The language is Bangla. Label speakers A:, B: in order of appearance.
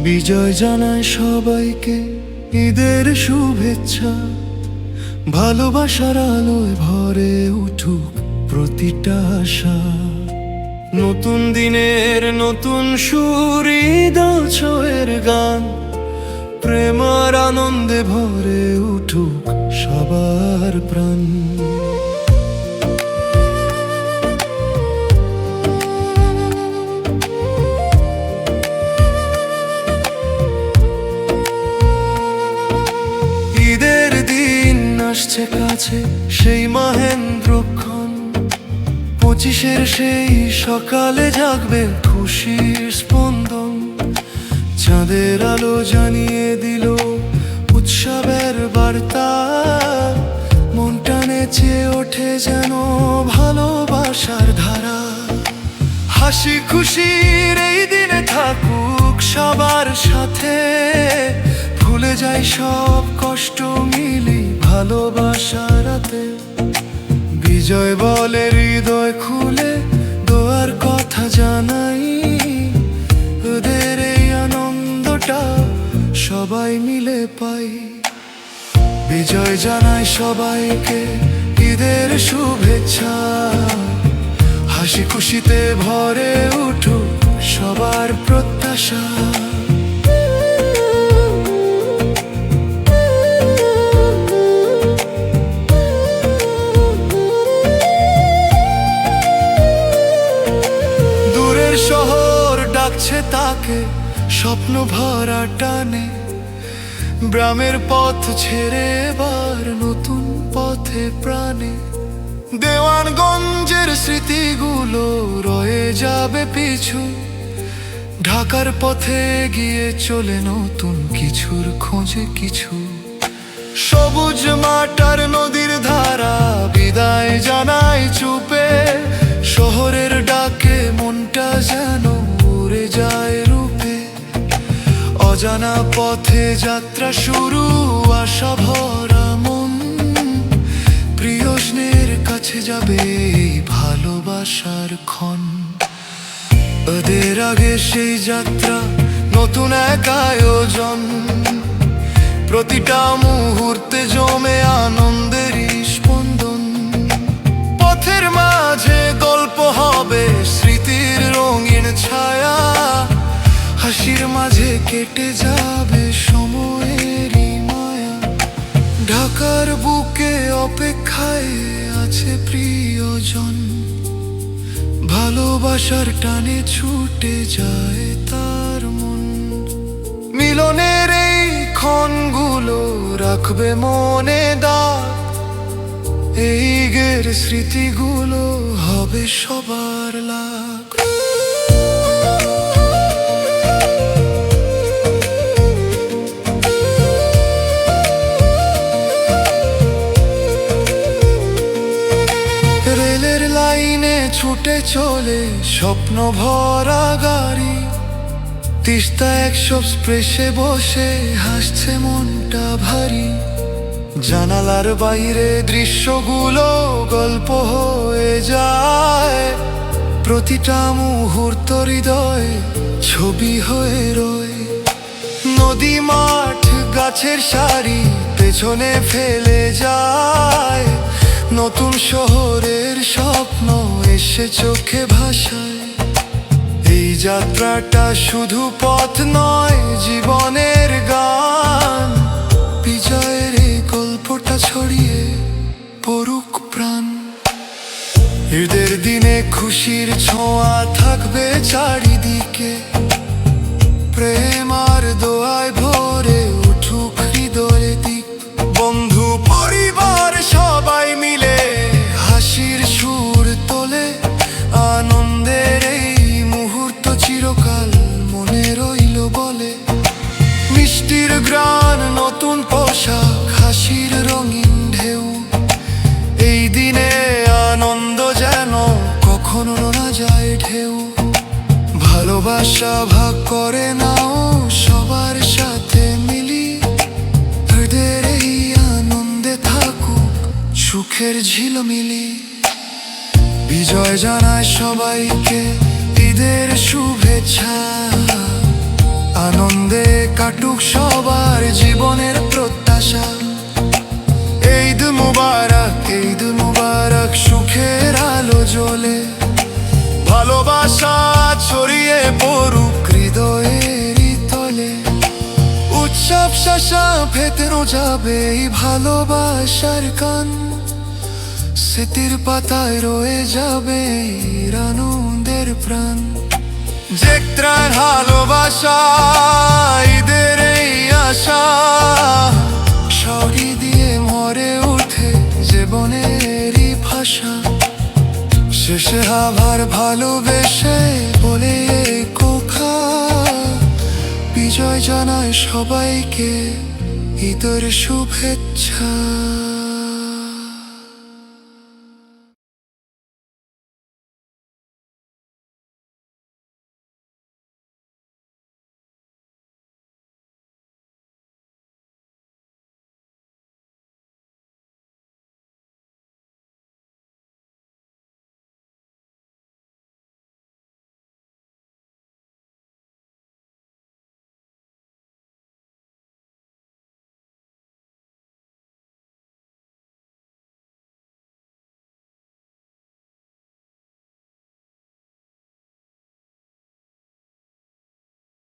A: বিজয় জানায় সবাইকে ঈদের শুভেচ্ছা। ভালোবাসার আলোয় ভরে উঠুক প্রতিটা আশা। নতুন দিনের নতুন সুর, ঈদ ছয়ের গান, প্রেম আর আনন্দে ভরে উঠুক সবার প্রাণ। ঈদের দিন আসছে কাছে, সেই মাহেন্দ্রক্ষণ, 25-এর সেই সকালে জাগবে খুশির স্পন্দন। চাঁদের আলো জানিয়ে দিল উৎসবের বার্তা, মনটা নেচে ওঠে যেন ভালোবাসার ধারা। হাসি খুশির এই দিনে থাকুক সবার সাথে, ভুলে যাই সব কষ্ট, মিলি ভালোবাসার রাতে। বিজয় বলে হৃদয় খুলে দোয়ার কথা জানাই, ওদের এই আনন্দটা সবাই মিলে পাই। বিজয় জানাই সবাইকে ঈদের শুভেচ্ছা। হাসি খুশিতে ভরে উঠুক সবার প্রত্যাশা। দূরের শহর ডাকছে তাকে স্বপ্ন ভরা টানে, গ্রামের পথ ছেড়ে এবার নতুন পথে প্রাণে। দেওয়ানগঞ্জের স্মৃতিগুলো রয়ে যাবে পিছু, ঢাকার পথে গিয়ে চলে নতুন কিছুর খোঁজে কিছু। সবুজ মাঠ আর নদীর ধারা বিদায় জানায় চুপে, শহরের ডাকে মনটা যেন উড়ে যায় রূপে। অজানা পথে যাত্রা শুরু, আশা ভরা মন, প্রিয় স্নেহের কাছে যাবে এই ভালোবাসার ক্ষণ। ওদের আগে সেই যাত্রা নতুন এক আয়োজন, প্রতিটা মুহূর্তে জমে আনন্দের স্পন্দন। পথের মাঝে গল্প হবে স্মৃতির রঙিন ছায়া, হাসির মাঝে কেটে যাবে সময়েরই মায়া। ঢাকার বুকে অপেক্ষায় আছে প্রিয়জন, ভালোবাসার টানে ছুটে যায় তার মন। মিলনের এই ক্ষণগুলো রাখবে মনে দাগ, এই ঈদের স্মৃতিগুলো হবে সবার লাগ। রেলের লাইনে ছুটে চলে স্বপ্ন ভরা গাড়ি, তিস্তা এক্সপ্রেসে বসে হাসছে মনটা ভারী। জানালার বাইরে দৃশ্যগুলো গল্প হয়ে যায়, প্রতিটা মুহূর্ত হৃদয় ছবি হয়ে রয়। নদী মাঠ গাছের সারি পেছনে ফেলে যায়, নতুন শহরের স্বপ্ন এসে চোখে ভাসায়। এই যাত্রাটা শুধু পথ নয়, জীবনের গান। বিজয়ের এই গল্পটা ছড়িয়ে পড়ুক প্রাণ। ঈদের দিনে খুশির ছোঁয়া থাকবে চারিদিকে, প্রেম আর দোয়ায় ভরে উঠুক হৃদয় দিক। বন্ধু পরিবার সবাই মিলে হাসির সুর তোলে, আনন্দের এই মুহূর্ত চিরকাল মনে রইল বলে। মিষ্টির গ্রান, নতুন পোশাক, হাসির রঙিন ঢেউ, এই দিনে আনন্দ যেন কখনো না যায় ঢেউ। ভালোবাসা ভাগ করে নাও সবার সাথে মিলি, হৃদয়ের এই আনন্দে থাকুক সুখের ঝিলমিলি। বিজয় জানায় সবাইকে ঈদের শুভেচ্ছা। আনন্দে কাটুক সবার জীবনের প্রত্যাশা। ঈদ মুবারক, ঈদ মুবারক, সুখের আলো জ্বলে, ভালোবাসা ছড়িয়ে পড়ুক হৃদয়েরই তলে। উৎসব শাসা ভেতরও যাবে এই ভালোবাসার গান, স্মৃতির পাতায় রয়ে যাবে এই আনন্দের প্রাণ। যে ত্রাণ ভালোবাসা ঈদের এই আশা, সরি দিয়ে মরে ওঠে জীবনেরই ভাষা। শেষে আবার ভালোবেসে বলে এই কোখা, বিজয় জানায় সবাইকে ঈদের শুভেচ্ছা।